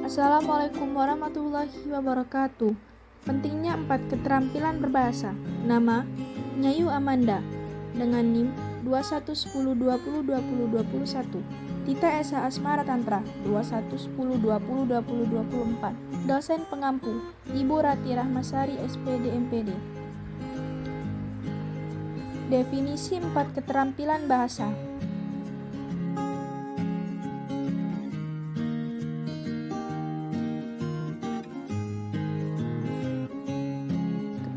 Assalamualaikum warahmatullahi wabarakatuh. Pentingnya 4 keterampilan berbahasa. Nama, Nyayu Amanda, dengan NIM 2110202021. Tita Esa Asmara Tantra 2110202024. Dosen pengampu, Ibu Rati Rahmasari SPD MPD. Definisi 4 keterampilan bahasa.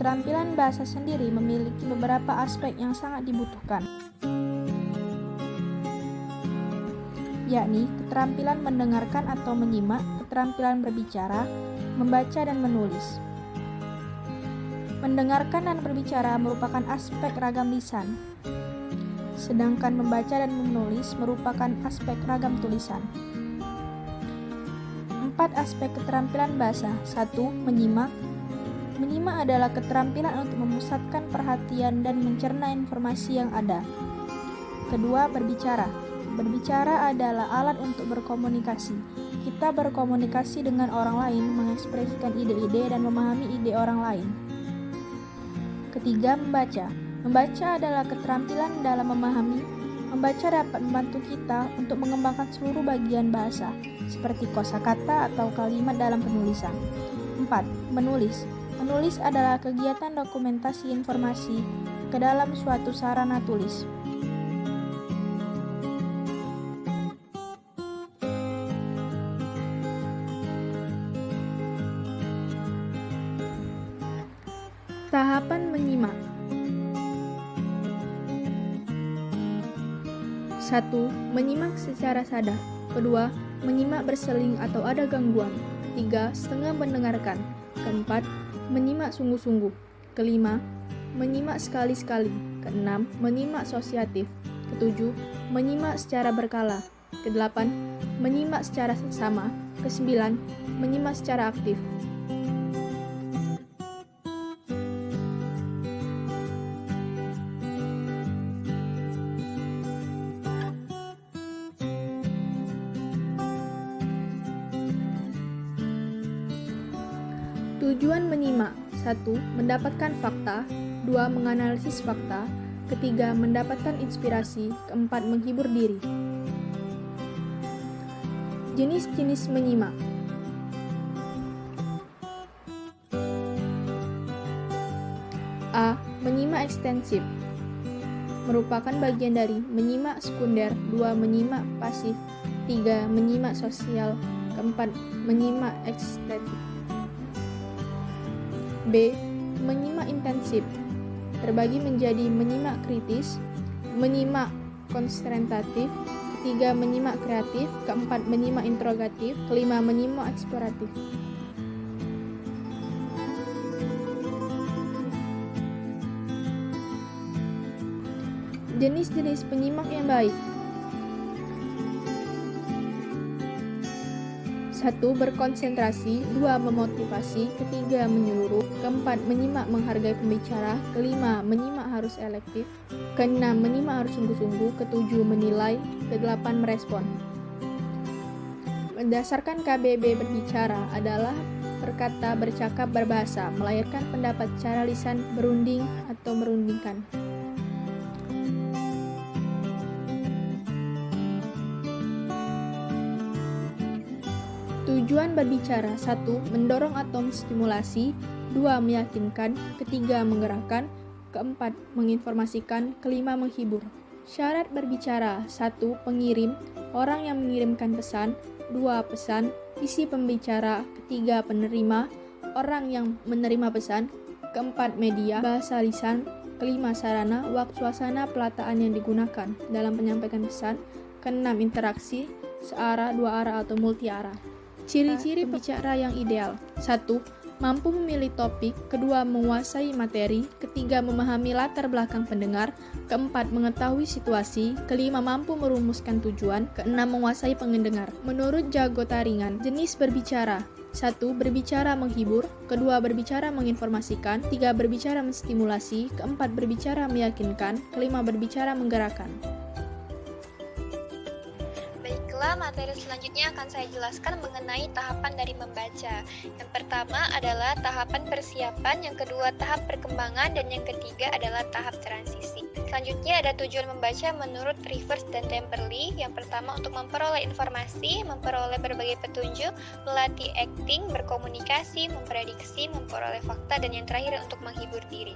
Keterampilan bahasa sendiri memiliki beberapa aspek yang sangat dibutuhkan, yakni keterampilan mendengarkan atau menyimak, keterampilan berbicara, membaca dan menulis. Mendengarkan dan berbicara merupakan aspek ragam lisan, sedangkan membaca dan menulis merupakan aspek ragam tulisan. 4 aspek keterampilan bahasa. 1. Menyimak. Menyimak adalah keterampilan untuk memusatkan perhatian dan mencerna informasi yang ada. Kedua, berbicara. Berbicara adalah alat untuk berkomunikasi. Kita berkomunikasi dengan orang lain, mengekspresikan ide-ide dan memahami ide orang lain. Ketiga, membaca. Membaca adalah keterampilan dalam memahami. Membaca dapat membantu kita untuk mengembangkan seluruh bagian bahasa, seperti kosakata atau kalimat dalam penulisan. 4. Menulis. Menulis adalah kegiatan dokumentasi informasi ke dalam suatu sarana tulis. Tahapan menyimak. 1. Menyimak secara sadar. Kedua, menyimak berseling atau ada gangguan. Ketiga, setengah mendengarkan. Keempat, menyimak sungguh-sungguh. Kelima, menyimak sekali-sekali. Keenam, menyimak asosiatif. Ketujuh, menyimak secara berkala. Kedelapan, menyimak secara seksama. Kesembilan, menyimak secara aktif. Tujuan menyimak. 1. Mendapatkan fakta. 2. Menganalisis fakta. Ketiga, mendapatkan inspirasi. Keempat, menghibur diri. Jenis-jenis menyimak. A. Menyimak ekstensif. Merupakan bagian dari menyimak sekunder. 2. Menyimak pasif. 3. Menyimak sosial. Keempat, menyimak ekstentif. B. Menyimak intensif. Terbagi menjadi menyimak kritis, menyimak konsentratif, ketiga menyimak kreatif, keempat menyimak interogatif, kelima menyimak eksploratif. Jenis-jenis penyimak yang baik. 1. Berkonsentrasi. 2. Memotivasi. Ketiga, menyeluruh. Keempat, menyimak menghargai pembicara. Kelima, menyimak harus elektif. Keenam, menyimak harus sungguh-sungguh. Ketujuh, menilai. Kedelapan, merespon. Berdasarkan KBB, berbicara adalah berkata, bercakap, berbahasa, melahirkan pendapat secara lisan, berunding atau merundingkan. Tujuan berbicara. 1. Mendorong atau menstimulasi. 2. Meyakinkan. Ketiga, menggerakkan. Keempat, menginformasikan. Kelima, menghibur. Syarat berbicara. 1. Pengirim. Orang yang mengirimkan pesan. 2. Pesan. Isi pembicara. Ketiga, penerima. Orang yang menerima pesan. Keempat, media. Bahasa lisan. Kelima, sarana. Waktu, suasana, pelataan yang digunakan dalam penyampaian pesan. Keenam, interaksi. Searah, dua arah atau multi arah. Ciri-ciri pembicara yang ideal. 1. Mampu memilih topik. Kedua, menguasai materi. Ketiga, memahami latar belakang pendengar. Keempat, mengetahui situasi. Kelima, mampu merumuskan tujuan. Keenam, menguasai pendengar. Menurut Jago Taringan, jenis berbicara. 1. Berbicara menghibur. Kedua, berbicara menginformasikan. 3. Berbicara menstimulasi. Keempat, berbicara meyakinkan. Kelima, berbicara menggerakkan. Baiklah, materi selanjutnya akan saya jelaskan mengenai tahapan dari membaca. Yang pertama adalah tahapan persiapan, yang kedua tahap perkembangan, dan yang ketiga adalah tahap transisi. Selanjutnya ada tujuan membaca menurut Rivers dan Temperley. Yang pertama untuk memperoleh informasi, memperoleh berbagai petunjuk, melatih acting, berkomunikasi, memprediksi, memperoleh fakta, dan yang terakhir untuk menghibur diri.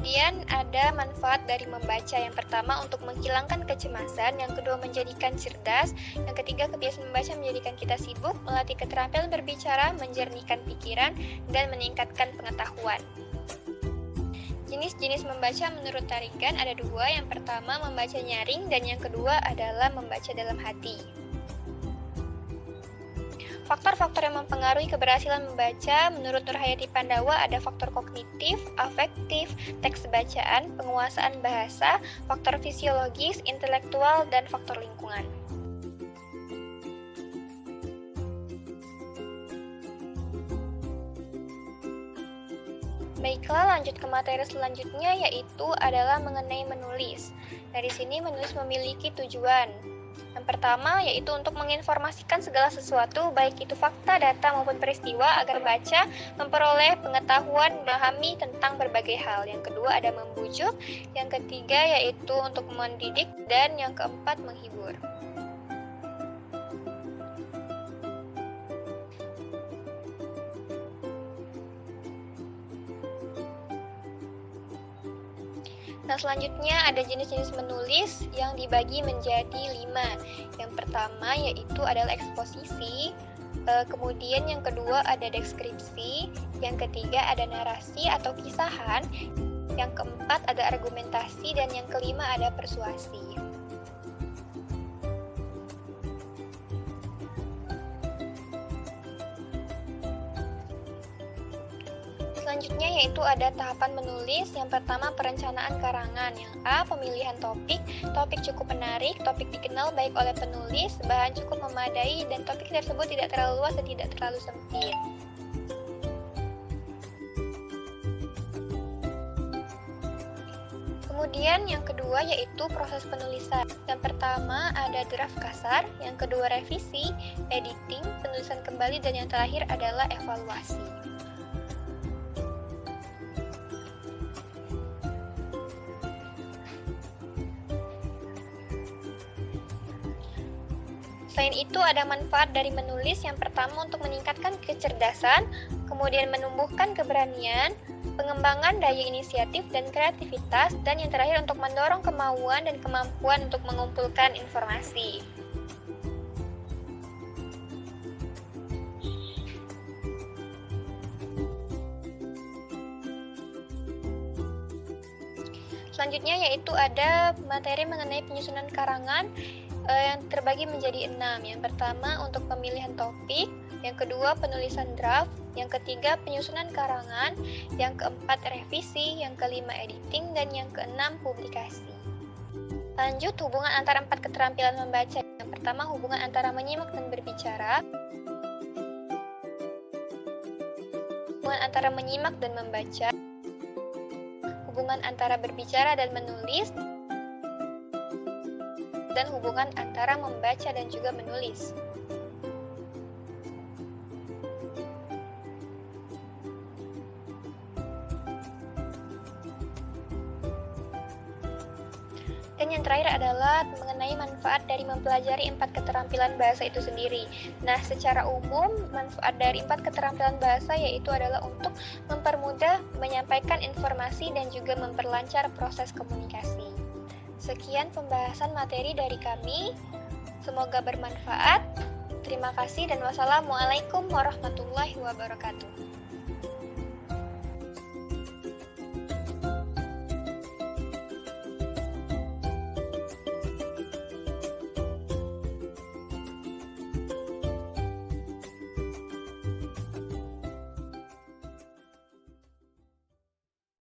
Kemudian ada manfaat dari membaca. Yang pertama untuk menghilangkan kecemasan, yang kedua menjadikan cerdas, yang ketiga kebiasaan membaca menjadikan kita sibuk, melatih keterampilan berbicara, menjernihkan pikiran, dan meningkatkan pengetahuan. Jenis-jenis membaca menurut Tarigan ada dua, yang pertama membaca nyaring dan yang kedua adalah membaca dalam hati. Faktor-faktor yang mempengaruhi keberhasilan membaca menurut Nurhayati Pandawa ada faktor kognitif, afektif, teks bacaan, penguasaan bahasa, faktor fisiologis, intelektual, dan faktor lingkungan. Baiklah, lanjut ke materi selanjutnya yaitu adalah mengenai menulis. Dari sini menulis memiliki tujuan. Yang pertama yaitu untuk menginformasikan segala sesuatu, baik itu fakta, data, maupun peristiwa, agar baca memperoleh pengetahuan, memahami tentang berbagai hal. Yang kedua ada membujuk, yang ketiga yaitu untuk mendidik, dan yang keempat menghibur. Nah, selanjutnya ada jenis-jenis menulis yang dibagi menjadi 5. Yang pertama yaitu adalah eksposisi, kemudian yang kedua ada deskripsi, yang ketiga ada narasi atau kisahan, yang keempat ada argumentasi, dan yang kelima ada persuasi. Selanjutnya yaitu ada tahapan menulis. Yang pertama perencanaan karangan. Yang A, pemilihan topik. Topik cukup menarik, topik dikenal baik oleh penulis, bahan cukup memadai, dan topik tersebut tidak terlalu luas dan tidak terlalu sempit. Kemudian yang kedua yaitu proses penulisan. Yang pertama ada draft kasar, yang kedua revisi, editing, penulisan kembali, dan yang terakhir adalah evaluasi. Selain itu ada manfaat dari menulis. Yang pertama untuk meningkatkan kecerdasan, kemudian menumbuhkan keberanian, pengembangan daya inisiatif dan kreativitas, dan yang terakhir untuk mendorong kemauan dan kemampuan untuk mengumpulkan informasi. Selanjutnya yaitu ada materi mengenai penyusunan karangan yang terbagi menjadi 6. Yang pertama untuk pemilihan topik, yang kedua penulisan draft, yang ketiga penyusunan karangan, yang keempat revisi, yang kelima editing, dan yang keenam publikasi. Lanjut hubungan antara 4 keterampilan membaca. Yang pertama hubungan antara menyimak dan berbicara, hubungan antara menyimak dan membaca, hubungan antara berbicara dan menulis, dan hubungan antara membaca dan juga menulis. Dan yang terakhir adalah mengenai manfaat dari mempelajari 4 keterampilan bahasa itu sendiri. Nah, secara umum manfaat dari 4 keterampilan bahasa yaitu adalah untuk mempermudah menyampaikan informasi dan juga memperlancar proses komunikasi. Sekian pembahasan materi dari kami. Semoga bermanfaat. Terima kasih dan wassalamualaikum warahmatullahi wabarakatuh.